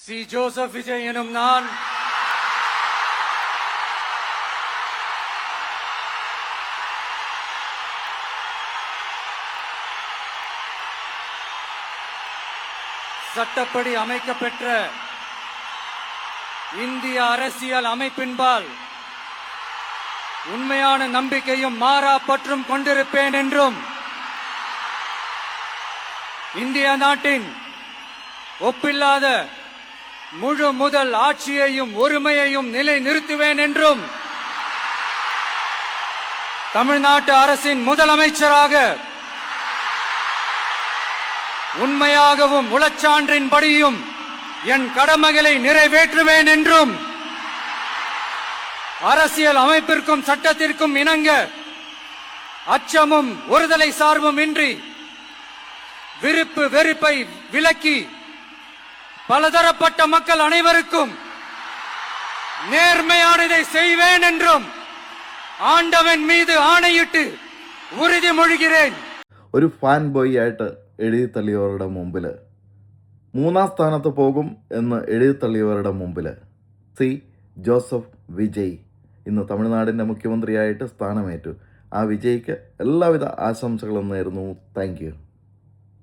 C Joseph Vijay எனும் நான் சட்டப்படி அமைக்கப்பெற்ற இந்திய அரசியல் அமைப்பின்பால் உண்மையான நம்பிக்கையும் மாறா பற்றும் கொண்டிருப்பேன் என்றும் இந்திய நாட்டின் ஒப்பில்லாத முழு முதல் ஆட்சியையும் ஒருமையையும் நிலைநிறுத்துவேன் என்றும் தமிழ்நாட்டு அரசின் முதலமைச்சராக உண்மையாகவும் உளச்சான்றின்படியும் என் கடமைகளை நிறைவேற்றுவேன் என்றும் அரசியல் அமைப்பிற்கும் சட்டத்திற்கும் இணங்க அச்சமும் ஒருதலை சார்பும் இன்றி விருப்பு வெறுப்பை விலக்கி பலதரப்பட்ட மக்கள் அனைவருக்கும் நேர்மையானதை செய்வேன் என்றும் ആണ്ടവൻ மீது ആണയിട്ട് ഉറുതിമൊഴിகிறேன். ഒരു ഫാൻ ബോയ് ആയിട്ട് എഴുതി തള്ളിയവരുടെ മുമ്പിൽ 3-ാം സ്ഥാനത്ത് പോകും എന്ന് എഴുതി തള്ളിയവരുടെ മുമ്പിൽ സി ജോസഫ് വിജയ് ഇന്ന് തമിഴ്നാടിൻ്റെ മുഖ്യമന്ത്രിയായിട്ട് സ്ഥാനമേറ്റു. ആ വിജയ്ക്ക് എല്ലാവിധ ആശംസകളും നേരുന്നു. Thank you.